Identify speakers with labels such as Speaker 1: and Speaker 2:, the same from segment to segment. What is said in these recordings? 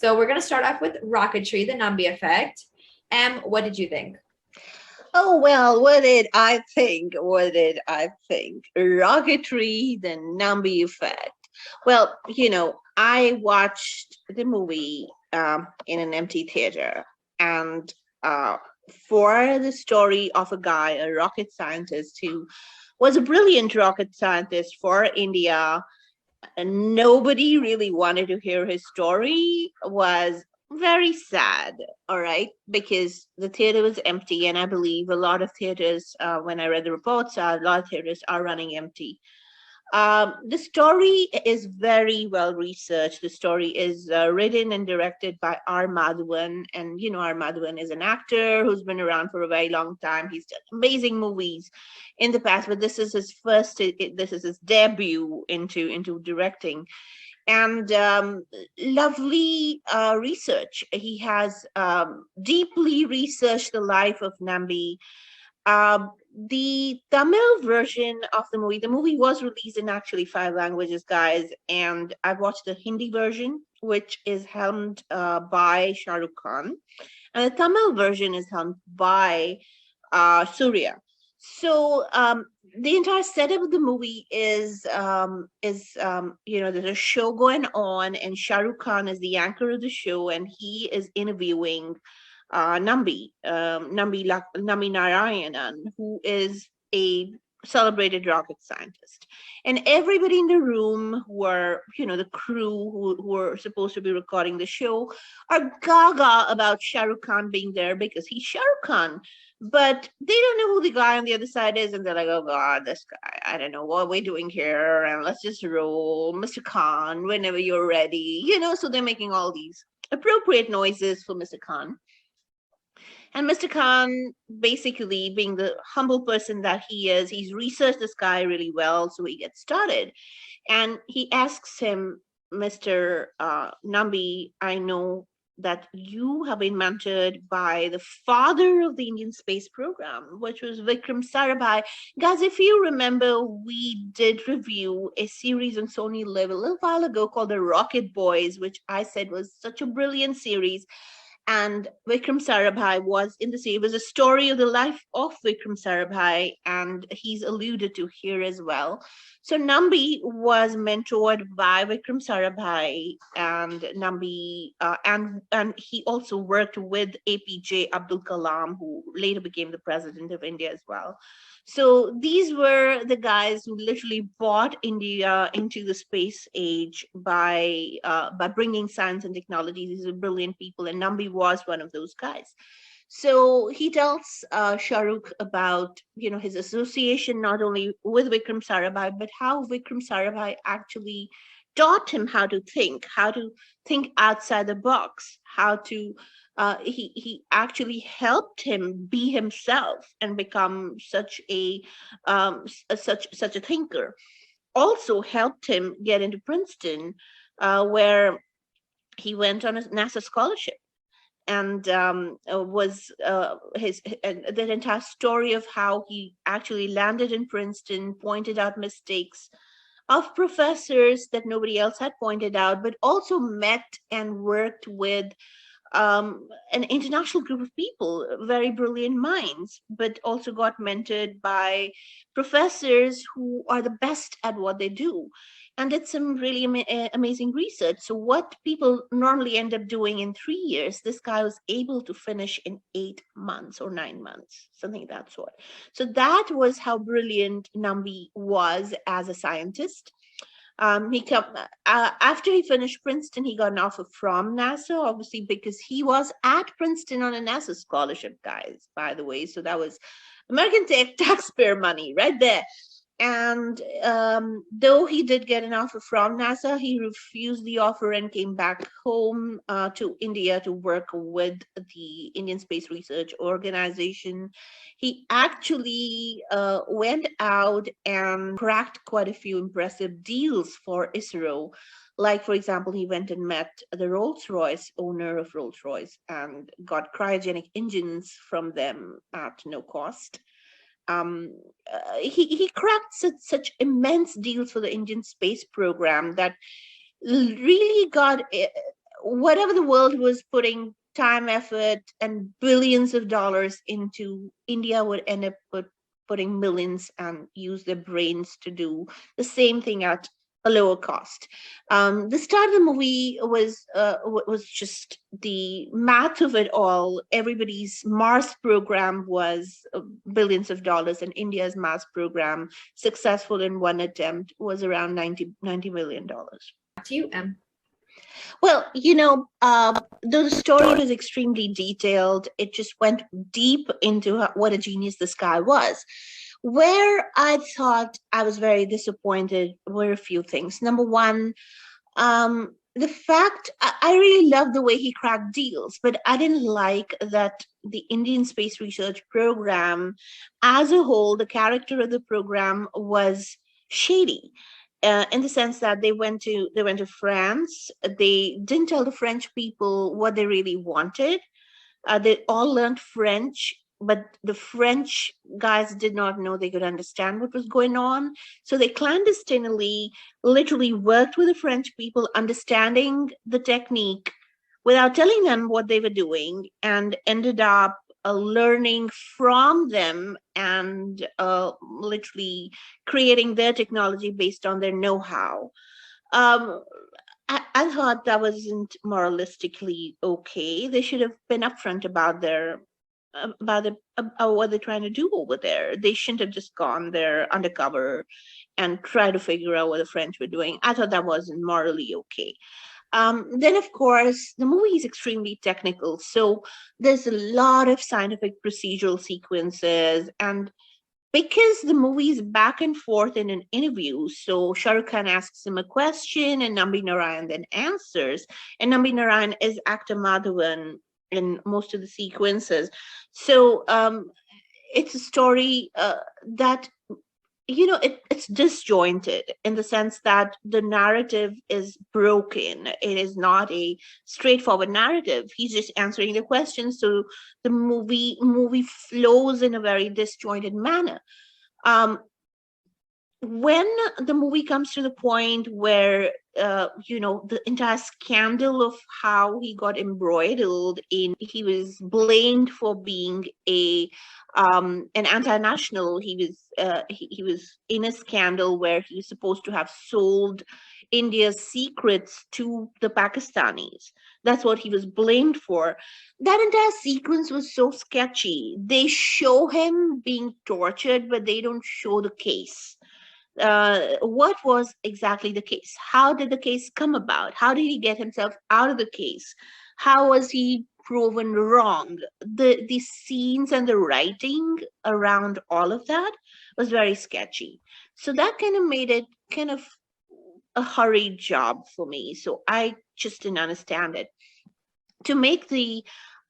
Speaker 1: So we're going to start off with Rocketry, the Nambi effect. What did you think?
Speaker 2: Oh, well, what did I think? What did I think? Rocketry, the Nambi effect. Well, I watched the movie in an empty theater, and uh, for the story of a guy, a rocket scientist who was a brilliant rocket scientist for India, and nobody really wanted to hear his story, was very sad. All right, because the theater was empty, and I believe a lot of theaters, when I read the reports, a lot of theaters are running empty. The story is very well researched. The story is written and directed by R. Madhavan. And, R. Madhavan is an actor who's been around for a very long time. He's done amazing movies in the past, but this is his this is his debut into directing. And lovely research. He has deeply researched the life of Nambi. The Tamil version of the movie was released in actually 5 languages, guys, and I watched the Hindi version, which is helmed by Shahrukh Khan, and the Tamil version is helmed by Surya. So the entire setup of the movie is there's a show going on, and Shahrukh Khan is the anchor of the show, and he is interviewing Nambi Narayanan, who is a celebrated rocket scientist. And everybody in the room who are, the crew who were supposed to be recording the show are gaga about Shah Rukh Khan being there because he's Shah Rukh Khan. But they don't know who the guy on the other side is, and they're like, "Oh God, this guy! I don't know what we're doing here, and let's just roll, Mr. Khan, whenever you're ready." So they're making all these appropriate noises for Mr. Khan. And Mr. Khan, basically being the humble person that he is, he's researched this guy really well. So he gets started. And he asks him, Mr. Nambi, I know that you have been mentored by the father of the Indian space program, which was Vikram Sarabhai. Guys, if you remember, we did review a series on Sony Live a little while ago called The Rocket Boys, which I said was such a brilliant series. And Vikram Sarabhai was in the series. It was a story of the life of Vikram Sarabhai, and he's alluded to here as well. So Nambi was mentored by Vikram Sarabhai, and Nambi, and he also worked with APJ Abdul Kalam, who later became the president of India as well. So these were the guys who literally brought India into the space age by bringing science and technology. These are brilliant people, and Nambi was one of those guys. So he tells Shahrukh about his association not only with Vikram Sarabhai, but how Vikram Sarabhai actually taught him how to think outside the box, how to he actually helped him be himself and become such a thinker. Also helped him get into Princeton, where he went on a NASA scholarship, and was his that entire story of how he actually landed in Princeton, pointed out mistakes of professors that nobody else had pointed out, but also met and worked with an international group of people, very brilliant minds, but also got mentored by professors who are the best at what they do. And did some really amazing research. So, what people normally end up doing in 3 years, this guy was able to finish in 8 months or 9 months, something of that sort. So, that was how brilliant Nambi was as a scientist. He come After he finished Princeton, he got an offer from NASA, obviously because he was at Princeton on a NASA scholarship, guys. By the way, so that was American taxpayer money right there. And though he did get an offer from NASA, he refused the offer and came back home to India to work with the Indian Space Research Organization. He actually went out and cracked quite a few impressive deals for ISRO. Like, for example, he went and met the Rolls Royce owner of Rolls Royce and got cryogenic engines from them at no cost. He cracked such immense deals for the Indian space program that really got whatever the world was putting time, effort, and billions of dollars into, India would end up putting millions and use their brains to do the same thing at a lower cost. The start of the movie was just the math of it all. Everybody's Mars program was billions of dollars, and India's Mars program, successful in one attempt, was around $90 million.
Speaker 1: Back to you, Em.
Speaker 2: Well, the story was extremely detailed. It just went deep into what a genius this guy was. Where I thought I was very disappointed were a few things. Number one, the fact I really loved the way he cracked deals, but I didn't like that the Indian Space Research Program, as a whole, the character of the program was shady. In the sense that they went to France. They didn't tell the French people what they really wanted. They all learned French, but the French guys did not know they could understand what was going on. So they clandestinely, literally worked with the French people, understanding the technique without telling them what they were doing, and ended up learning from them and literally creating their technology based on their know-how. Um, I thought that wasn't moralistically okay. They should have been upfront about what they're trying to do over there. They shouldn't have just gone there undercover and try to figure out what the French were doing. I thought that wasn't morally okay. Then, of course, the movie is extremely technical. So there's a lot of scientific procedural sequences. And because the movie is back and forth in an interview, so Shahrukh Khan asks him a question and Nambi Narayan then answers. And Nambi Narayan is actor Madhavan in most of the sequences. So it's a story that it's disjointed in the sense that the narrative is broken. It is not a straightforward narrative. He's just answering the questions, so the movie flows in a very disjointed manner. When the movie comes to the point where the entire scandal of how he got embroiled in, he was blamed for being an anti-national. He was in a scandal where he was supposed to have sold India's secrets to the Pakistanis. That's what he was blamed for. That entire sequence was so sketchy. They show him being tortured, but they don't show the case. What was exactly the case? How did the case come about? How did he get himself out of the case? How was he proven wrong? The scenes and the writing around all of that was very sketchy. So that kind of made it kind of a hurried job for me. So I just didn't understand it. To make the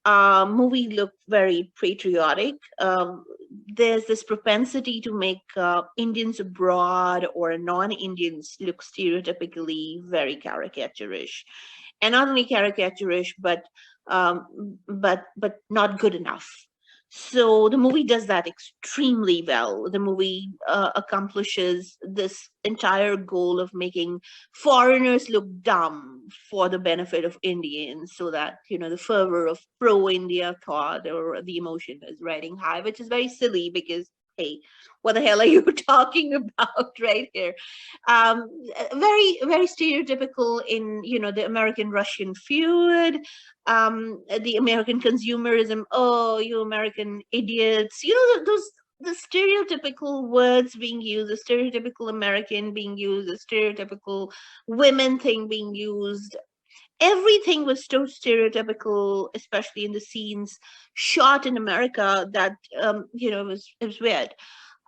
Speaker 2: movie look very patriotic, there's this propensity to make Indians abroad or non-Indians look stereotypically very caricaturish, and not only caricaturish, but not good enough. So the movie does that extremely well. The movie accomplishes this entire goal of making foreigners look dumb for the benefit of Indians, so that the fervor of pro-India thought or the emotion is riding high, which is very silly because, hey, what the hell are you talking about right here? Very, very stereotypical in the American-Russian feud, the American consumerism. Oh, you American idiots! Those the stereotypical words being used, the stereotypical American being used, the stereotypical women thing being used. Everything was so stereotypical, especially in the scenes shot in America, that it was weird.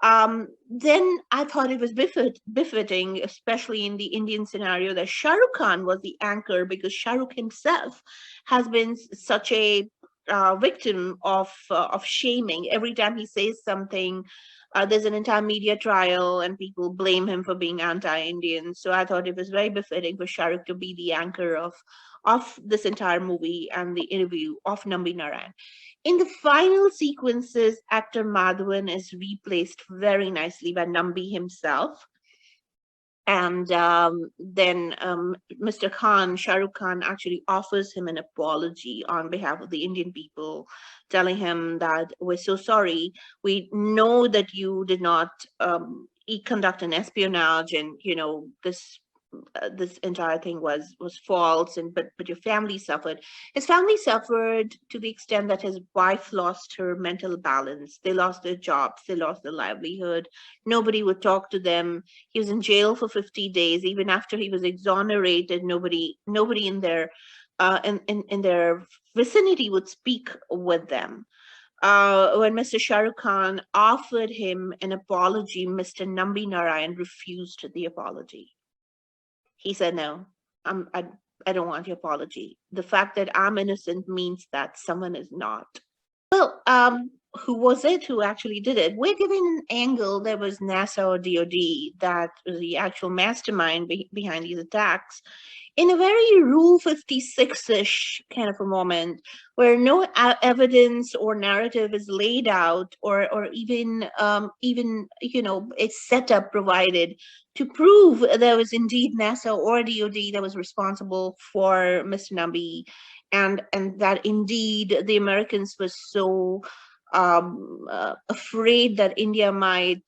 Speaker 2: Then I thought it was befitting, especially in the Indian scenario, that Shahrukh Khan was the anchor, because Shahrukh himself has been such a victim of shaming. Every time he says something, there's an entire media trial and people blame him for being anti-Indian. So I thought it was very befitting for Shahrukh to be the anchor of this entire movie and the interview of Nambi Narayan. In the final sequences, actor Madhavan is replaced very nicely by Nambi himself. And then Mr. Khan, Shahrukh Khan, actually offers him an apology on behalf of the Indian people, telling him that we're so sorry. We know that you did not conduct an espionage, and this entire thing was false, and but your family suffered. His family suffered to the extent that his wife lost her mental balance. They lost their jobs, they lost their livelihood. Nobody would talk to them. He was in jail for 50 days. Even after he was exonerated, nobody in their in their vicinity would speak with them. When Mr. Shahrukh Khan offered him an apology, Mr. Nambi Narayan refused the apology. He said, no, I don't want your apology. The fact that I'm innocent means that someone is not. Well, who was it who actually did it? We're given an angle that was NASA or DOD that was the actual mastermind behind these attacks, in a very Rule 56-ish kind of a moment, where no evidence or narrative is laid out, or even a setup provided to prove there was indeed NASA or DOD that was responsible for Mr. Nambi, and that indeed the Americans were so afraid that India might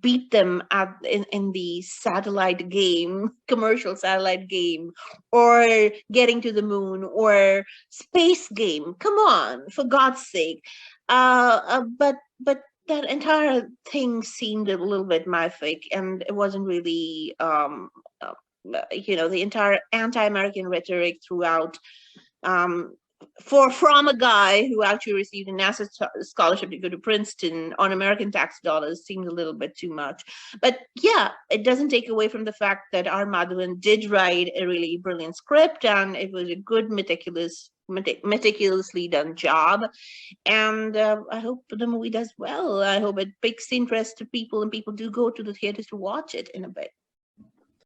Speaker 2: beat them in the satellite game, commercial satellite game, or getting to the moon, or space game. Come on, for God's sake. But that entire thing seemed a little bit mythic, and it wasn't really the entire anti-American rhetoric throughout, from a guy who actually received a NASA scholarship to go to Princeton on American tax dollars, seems a little bit too much. But yeah, it doesn't take away from the fact that R. Madhavan did write a really brilliant script, and it was a good, meticulously done job. And I hope the movie does well. I hope it piques the interest of people, and people do go to the theaters to watch it in a bit.